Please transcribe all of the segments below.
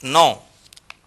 9।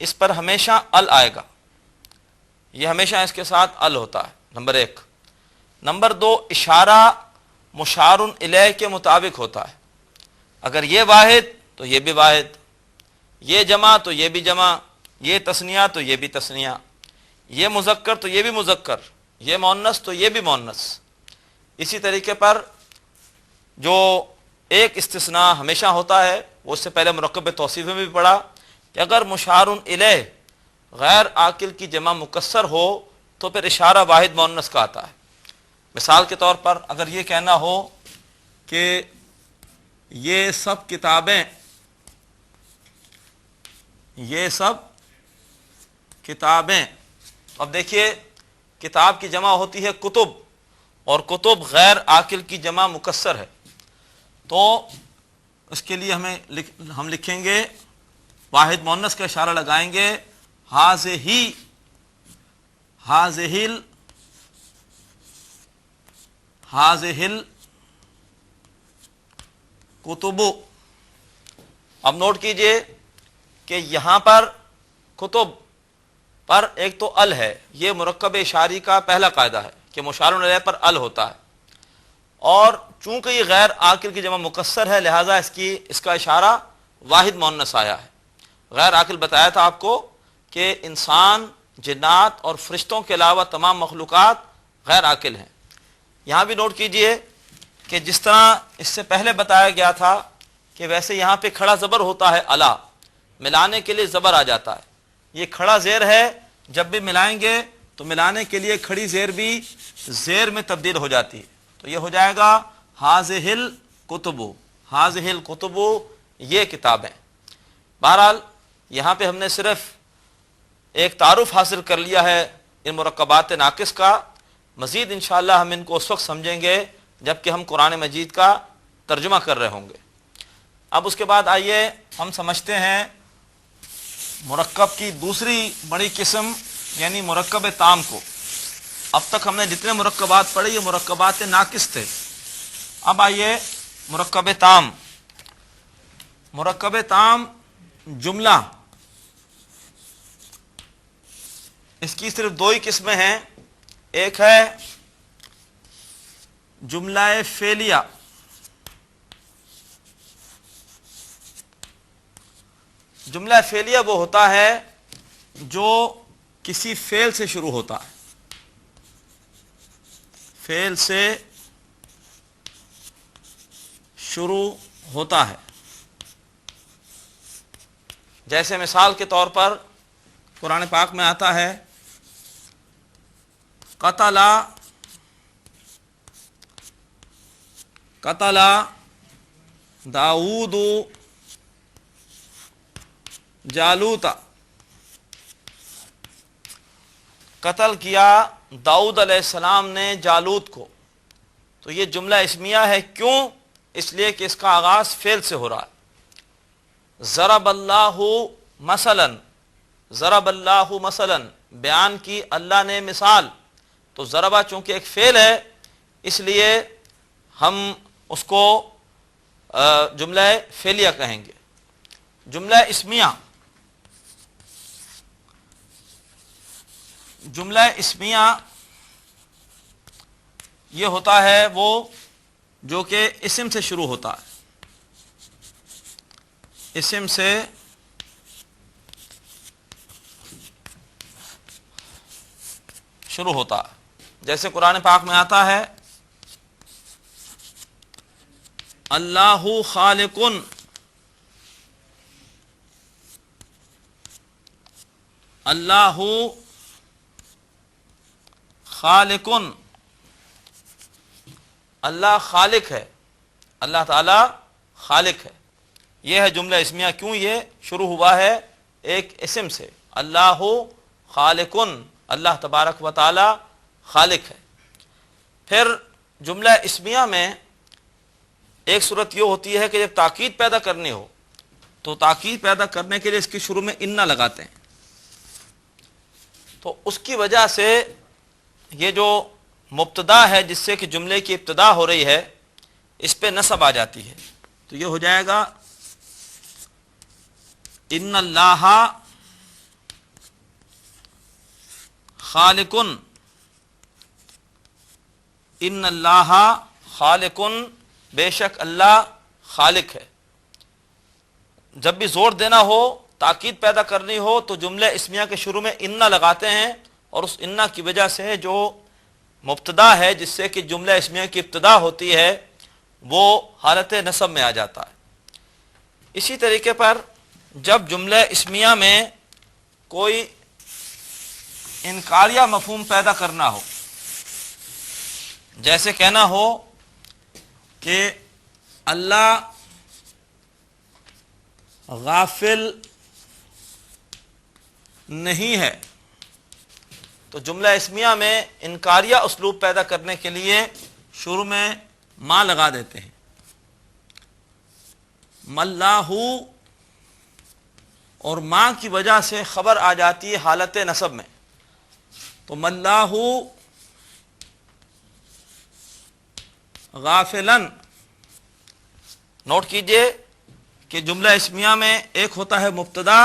اس پر ہمیشہ ال آئے گا، یہ ہمیشہ اس کے ساتھ ال ہوتا ہے، نمبر ایک۔ نمبر دو، اشارہ مشار الیہ کے مطابق ہوتا ہے، اگر یہ واحد تو یہ بھی واحد، یہ جمع تو یہ بھی جمع، یہ تثنیہ تو یہ بھی تثنیہ، یہ مذکر تو یہ بھی مذکر، یہ مؤنث تو یہ بھی مؤنث۔ اسی طریقے پر جو ایک استثناء ہمیشہ ہوتا ہے، وہ اس سے پہلے مرکب توصیف میں بھی پڑھا کہ اگر مشار الیہ غیر عاقل کی جمع مکسر ہو تو پھر اشارہ واحد مؤنث کا آتا ہے۔ مثال کے طور پر اگر یہ کہنا ہو کہ یہ سب کتابیں، یہ سب کتابیں، اب دیکھیے کتاب کی جمع ہوتی ہے کتب، اور کتب غیر عاقل کی جمع مکسر ہے، تو اس کے لیے ہم لکھیں گے واحد مؤنث کا اشارہ لگائیں گے، ہاذہی، ہاذہل، ہاذہل کتب۔ اب نوٹ کیجئے کہ یہاں پر کتب پر ایک تو ال ہے، یہ مرکب اشاری کا پہلا قاعدہ ہے کہ مشار الیہ پر ال ہوتا ہے، اور چونکہ یہ غیر عاقل کی جمع مکسر ہے لہذا اس کا اشارہ واحد مؤنث آیا ہے۔ غیر عاقل بتایا تھا آپ کو کہ انسان، جنات اور فرشتوں کے علاوہ تمام مخلوقات غیر عاقل ہیں۔ یہاں بھی نوٹ کیجئے کہ جس طرح اس سے پہلے بتایا گیا تھا کہ ویسے یہاں پہ کھڑا زبر ہوتا ہے الا، ملانے کے لیے زبر آ جاتا ہے، یہ کھڑا زیر ہے، جب بھی ملائیں گے تو ملانے کے لیے کھڑی زیر بھی زیر میں تبدیل ہو جاتی ہے، تو یہ ہو جائے گا ہاذہل کتب، ہاذہل کتب، یہ کتابیں۔ بہرحال یہاں پہ ہم نے صرف ایک تعارف حاصل کر لیا ہے ان مرکبات ناقص کا، مزید انشاءاللہ ہم ان کو اس وقت سمجھیں گے جب کہ ہم قرآن مجید کا ترجمہ کر رہے ہوں گے۔ اب اس کے بعد آئیے ہم سمجھتے ہیں مرکب کی دوسری بڑی قسم یعنی مرکب تام کو۔ اب تک ہم نے جتنے مرکبات پڑھے یہ مرکبات ناقص تھے، اب آئیے مرکب تام۔ مرکب تام جملہ، اس کی صرف دو ہی قسمیں ہیں، ایک ہے جملہ فعلیہ، جملہ فعلیہ وہ ہوتا ہے جو کسی فعل سے شروع ہوتا ہے، فعل سے شروع ہوتا ہے، جیسے مثال کے طور پر قرآن پاک میں آتا ہے قتل، قتل داؤد جالوت، قتل کیا داؤد علیہ السلام نے جالوت کو، تو یہ جملہ اسمیہ ہے، کیوں؟ اس لیے کہ اس کا آغاز فعل سے ہو رہا ہے۔ ضرب اللہ مثلا، ضرب اللہ مثلا، بیان کی اللہ نے مثال، تو ضربہ چونکہ ایک فعل ہے اس لیے ہم اس کو جملہ فعلیہ کہیں گے۔ جملہ اسمیہ، جملہ اسمیہ یہ ہوتا ہے وہ جو کہ اسم سے شروع ہوتا ہے، اسم سے شروع ہوتا ہے، جیسے قرآن پاک میں آتا ہے اللہ خالق، اللہ خالق، اللہ خالق ہے، اللہ تعالی خالق ہے، یہ ہے جملہ اسمیہ۔ کیوں؟ یہ شروع ہوا ہے ایک اسم سے، اللہ خالق، اللہ تبارک و تعالی خالق ہے۔ پھر جملہ اسمیہ میں ایک صورت یہ ہوتی ہے کہ جب تاکید پیدا کرنی ہو تو تاکید پیدا کرنے کے لیے اس کی شروع میں انہ لگاتے ہیں، تو اس کی وجہ سے یہ جو مبتدا ہے جس سے کہ جملے کی ابتدا ہو رہی ہے اس پہ نصب آ جاتی ہے، تو یہ ہو جائے گا ان اللہ خالقن، ان اللہ خالقن، بے شک اللہ خالق ہے۔ جب بھی زور دینا ہو، تاکید پیدا کرنی ہو، تو جملہ اسمیہ کے شروع میں انا لگاتے ہیں، اور اس انا کی وجہ سے جو مبتدا ہے جس سے کہ جملہ اسمیہ کی ابتدا ہوتی ہے وہ حالت نصب میں آ جاتا ہے۔ اسی طریقے پر جب جملہ اسمیہ میں کوئی انکاریہ مفہوم پیدا کرنا ہو، جیسے کہنا ہو کہ اللہ غافل نہیں ہے، تو جملہ اسمیہ میں انکاریہ اسلوب پیدا کرنے کے لیے شروع میں ما لگا دیتے ہیں۔ مَاللَّهُ، اور ما کی وجہ سے خبر آ جاتی ہے حالت نصب میں، تو مَاللَّهُ غافلاً۔ نوٹ کیجئے کہ جملہ اسمیہ میں ایک ہوتا ہے مبتدا،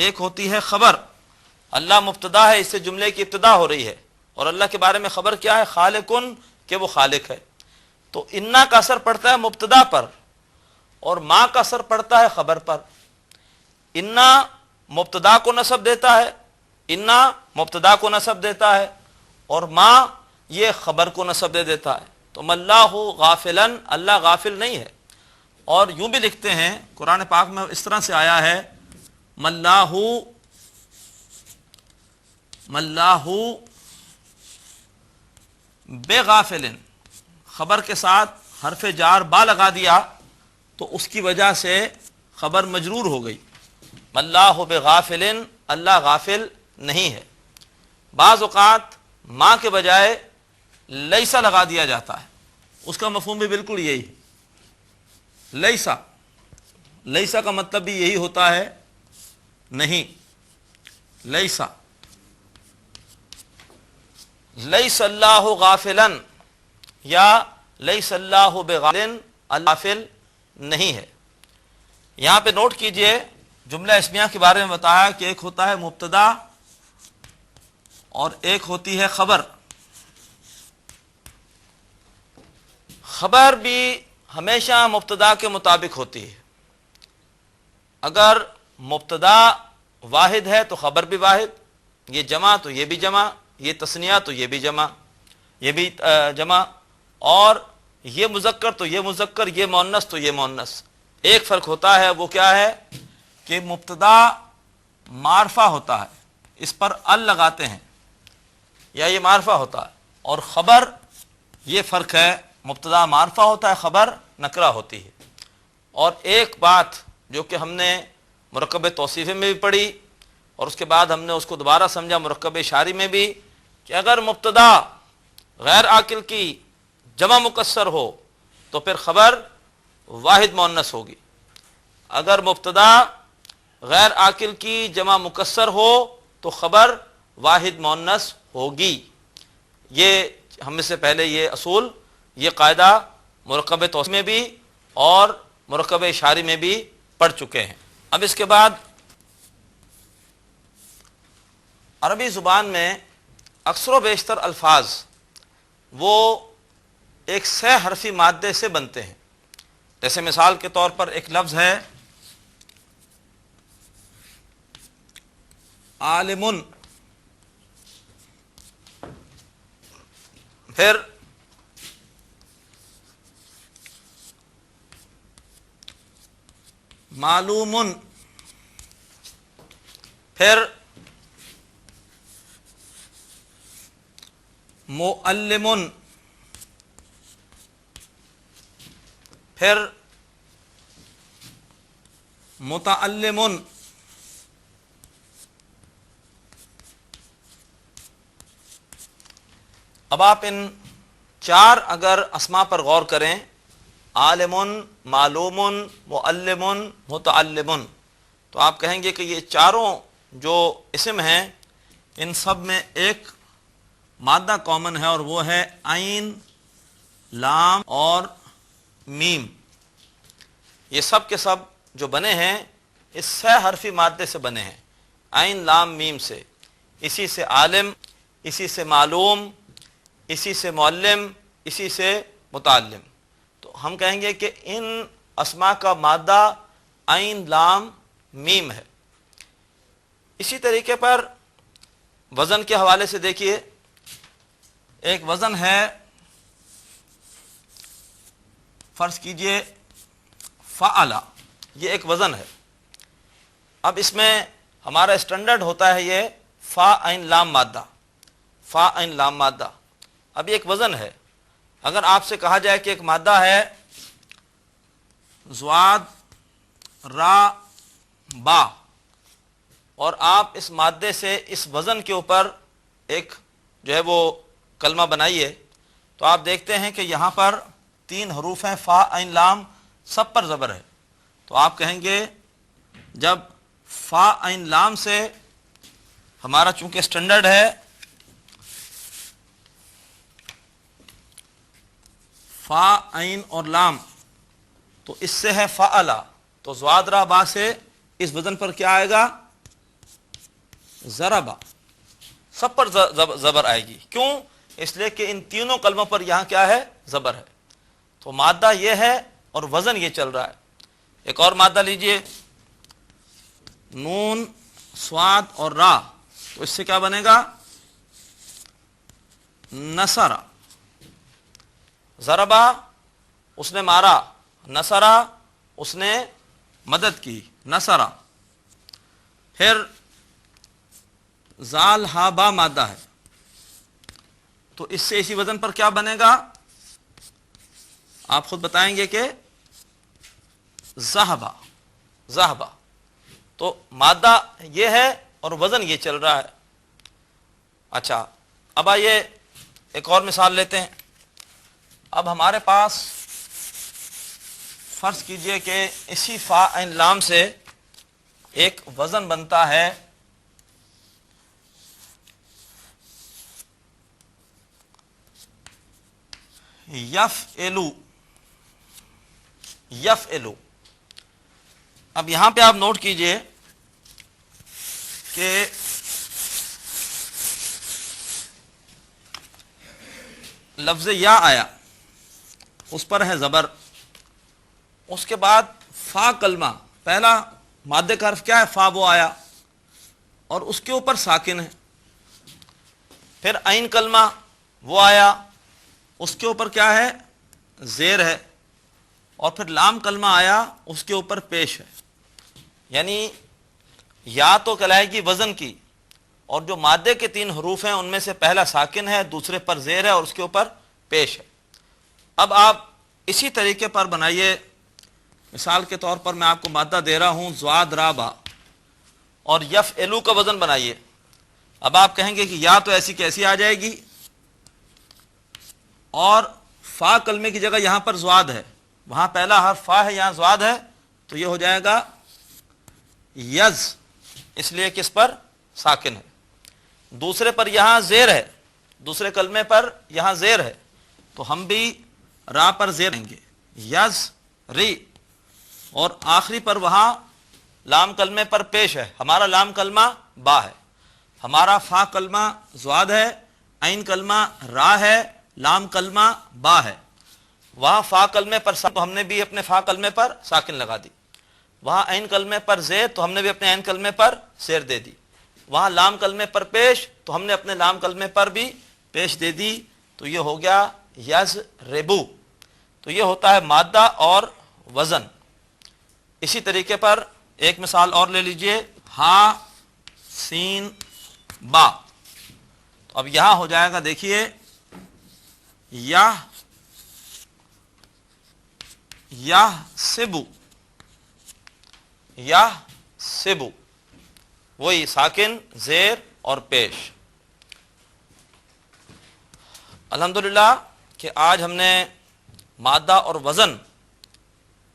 ایک ہوتی ہے خبر۔ اللہ مبتدا ہے، اس سے جملے کی ابتدا ہو رہی ہے، اور اللہ کے بارے میں خبر کیا ہے؟ خالقن، کہ وہ خالق ہے۔ تو انا کا اثر پڑتا ہے مبتدا پر، اور ما کا اثر پڑتا ہے خبر پر۔ انا مبتدا کو نصب دیتا ہے، انا مبتدا کو نصب دیتا ہے، اور ما یہ خبر کو نصب دے دیتا ہے۔ تو مَاللَّهُ غافلاً، اللہ غافل نہیں ہے۔ اور یوں بھی لکھتے ہیں قرآن پاک میں اس طرح سے آیا ہے مَاللَّهُ بغافل، خبر کے ساتھ حرف جار با لگا دیا تو اس کی وجہ سے خبر مجرور ہو گئی۔ مَاللَّهُ بغافل، اللہ غافل نہیں ہے۔ بعض اوقات ماں کے بجائے لیسا لگا دیا جاتا ہے، اس کا مفہوم بھی بالکل یہی ہے۔ لیسا، لیسا کا مطلب بھی یہی ہوتا ہے نہیں۔ لیسا، لیس اللہ غافلا، یا لیس اللہ بغافل، اللہ غافل نہیں ہے۔ یہاں پہ نوٹ کیجئے جملہ اسمیہ کے بارے میں بتایا کہ ایک ہوتا ہے مبتدا اور ایک ہوتی ہے خبر۔ خبر بھی ہمیشہ مبتدا کے مطابق ہوتی ہے۔ اگر مبتدا واحد ہے تو خبر بھی واحد، یہ جمع تو یہ بھی جمع، یہ تثنیہ تو یہ بھی جمع، یہ بھی جمع، اور یہ مذکر تو یہ مذکر، یہ مؤنث تو یہ مؤنث۔ ایک فرق ہوتا ہے، وہ کیا ہے کہ مبتدا معرفہ ہوتا ہے، اس پر ال لگاتے ہیں یا یہ معرفہ ہوتا ہے، اور خبر یہ فرق ہے، مبتدا معرفہ ہوتا ہے، خبر نکرہ ہوتی ہے۔ اور ایک بات جو کہ ہم نے مرکب توصیفی میں بھی پڑھی اور اس کے بعد ہم نے اس کو دوبارہ سمجھا مرکب اشاری میں بھی، کہ اگر مبتدا غیر عاقل کی جمع مکسر ہو تو پھر خبر واحد مؤنث ہوگی، اگر مبتدا غیر عاقل کی جمع مکسر ہو تو خبر واحد مؤنث ہوگی۔ یہ ہم سے پہلے یہ اصول، یہ قاعدہ مرکب توصیفی میں بھی اور مرکب اشاری میں بھی پڑھ چکے ہیں۔ اب اس کے بعد عربی زبان میں اکثر و بیشتر الفاظ وہ ایک سہ حرفی مادے سے بنتے ہیں۔ جیسے مثال کے طور پر ایک لفظ ہے عالمن، پھر معلومن، پھر معلمن، پھر متعلمن۔ اب آپ ان چار اگر اسما پر غور کریں، عالمن، معلومن، معلمن، متعلمن، تو آپ کہیں گے کہ یہ چاروں جو اسم ہیں ان سب میں ایک مادہ کامن ہے، اور وہ ہے عین، لام اور میم۔ یہ سب کے سب جو بنے ہیں اس سہ حرفی مادے سے بنے ہیں، عین، لام، میم سے۔ اسی سے عالم، اسی سے معلوم، اسی سے معلم، اسی سے متعلم. تو ہم کہیں گے کہ ان اسماء کا مادہ عین لام میم ہے. اسی طریقے پر وزن کے حوالے سے دیکھیے، ایک وزن ہے، فرض کیجئے فعلا، یہ ایک وزن ہے. اب اس میں ہمارا اسٹینڈرڈ ہوتا ہے یہ فا عین لام مادہ، فا عین لام مادہ. اب یہ ایک وزن ہے. اگر آپ سے کہا جائے کہ ایک مادہ ہے ضاد را با، اور آپ اس مادے سے اس وزن کے اوپر ایک جو ہے وہ کلمہ بنائیے، تو آپ دیکھتے ہیں کہ یہاں پر 3 حروف ہیں، فا عین لام، سب پر زبر ہے. تو آپ کہیں گے جب فا عین لام سے ہمارا چونکہ اسٹینڈرڈ ہے فا عین اور لام، تو اس سے ہے فعلا، تو ضاد را با سے اس وزن پر کیا آئے گا؟ ضربا. سب پر زبر آئے گی. کیوں؟ اس لیے کہ ان تینوں کلموں پر یہاں کیا ہے؟ زبر ہے. تو مادہ یہ ہے اور وزن یہ چل رہا ہے. ایک اور مادہ لیجئے، نون صاد اور را، تو اس سے کیا بنے گا؟ نصرا. ضربا اس نے مارا، نصرا اس نے مدد کی، نصرا. پھر زال ہا با مادہ ہے، تو اس سے اسی وزن پر کیا بنے گا؟ آپ خود بتائیں گے کہ ذہبا، ذہبا. تو مادہ یہ ہے اور وزن یہ چل رہا ہے. اچھا، اب آئیے ایک اور مثال لیتے ہیں. اب ہمارے پاس فرض کیجئے کہ اسی فا عین لام سے ایک وزن بنتا ہے یفعلو، یفعلو. اب یہاں پہ آپ نوٹ کیجئے کہ لفظ یا آیا، اس پر ہے زبر، اس کے بعد فا کلمہ، پہلا مادے کا حرف کیا ہے؟ فا، وہ آیا اور اس کے اوپر ساکن ہے. پھر عین کلمہ وہ آیا، اس کے اوپر کیا ہے؟ زیر ہے. اور پھر لام کلمہ آیا، اس کے اوپر پیش ہے. یعنی یا تو کہلائے گی وزن کی، اور جو مادے کے 3 حروف ہیں ان میں سے پہلا ساکن ہے، دوسرے پر زیر ہے اور اس کے اوپر پیش ہے. اب آپ اسی طریقے پر بنائیے. مثال کے طور پر میں آپ کو مادہ دے رہا ہوں ضاد را با، اور یفعلو کا وزن بنائیے. اب آپ کہیں گے کہ یا تو ایسی کیسی آ جائے گی، اور فا کلمے کی جگہ یہاں پر ضاد ہے، وہاں پہلا حرف فا ہے، یہاں ضاد ہے، تو یہ ہو جائے گا یز، اس لیے کہ اس پر ساکن ہے. دوسرے پر یہاں زیر ہے، دوسرے کلمے پر یہاں زیر ہے، تو ہم بھی را پر زیر دیں گے، یز ری. اور آخری پر وہاں لام کلمے پر پیش ہے، ہمارا لام کلمہ با ہے، ہمارا فا کلمہ ضاد ہے، عین کلمہ را ہے، لام کلمہ با ہے. وہاں فا کلمے پر تو ہم نے بھی اپنے فا کلمے پر ساکن لگا دی. وہاں عین کلمے پر زیر تو ہم نے بھی اپنے عین کلمے پر زیر دے دی. وہاں لام کلمے پر پیش تو ہم نے اپنے لام کلمے پر بھی پیش دے دی. تو یہ ہو گیا یز ریبو. تو یہ ہوتا ہے مادہ اور وزن. اسی طریقے پر ایک مثال اور لے لیجئے، ہا سین با. تو اب یہاں ہو جائے گا، دیکھیے، یا سبو، یا سبو، وہی ساکن، زیر اور پیش. الحمدللہ کہ آج ہم نے مادہ اور وزن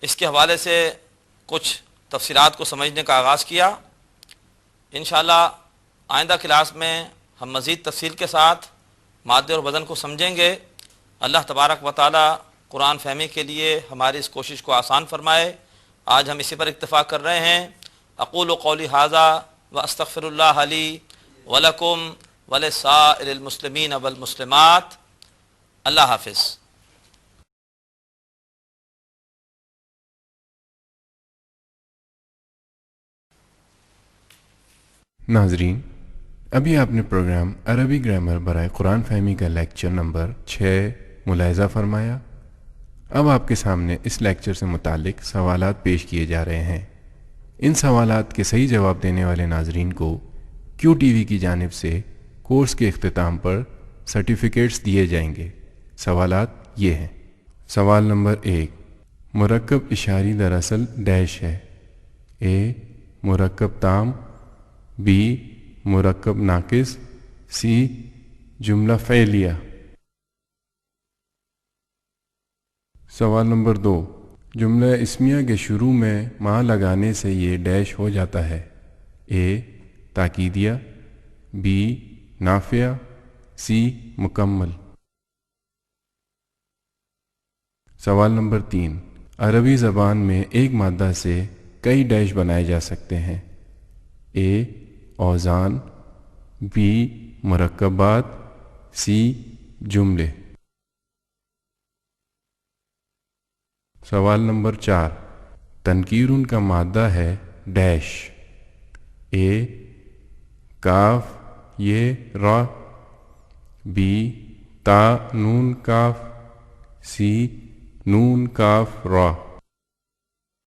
اس کے حوالے سے کچھ تفصیلات کو سمجھنے کا آغاز کیا. انشاءاللہ آئندہ کلاس میں ہم مزید تفصیل کے ساتھ مادے اور وزن کو سمجھیں گے. اللہ تبارک و تعالی قرآن فہمی کے لیے ہماری اس کوشش کو آسان فرمائے. آج ہم اسی پر اکتفا کر رہے ہیں. اقول قولی ھذا واستغفر اللہ لی ولکم ولسائر المسلمین والمسلمات. اللہ حافظ. ناظرین، ابھی آپ نے پروگرام عربی گرامر برائے قرآن فہمی کا لیکچر نمبر 6 ملاحظہ فرمایا. اب آپ کے سامنے اس لیکچر سے متعلق سوالات پیش کیے جا رہے ہیں. ان سوالات کے صحیح جواب دینے والے ناظرین کو کیو ٹی وی کی جانب سے کورس کے اختتام پر سرٹیفکیٹس دیے جائیں گے. سوالات یہ ہیں. سوال نمبر 1، مرکب اشاری دراصل ڈیش ہے. اے مرکب تام، بی مرکب ناقص، سی جملہ فعلیہ. سوال نمبر 2، جملہ اسمیہ کے شروع میں ما لگانے سے یہ ڈیش ہو جاتا ہے. اے تاکیدیہ، بی نافیہ، سی مکمل. سوال نمبر 3، عربی زبان میں ایک مادہ سے کئی ڈیش بنائے جا سکتے ہیں. اے اوزان، بی مرکبات، سی جملے. سوال نمبر 4، تنکیرن کا مادہ ہے ڈیش. اے کاف یہ را، بی تا نون کاف، سی نون کاف را.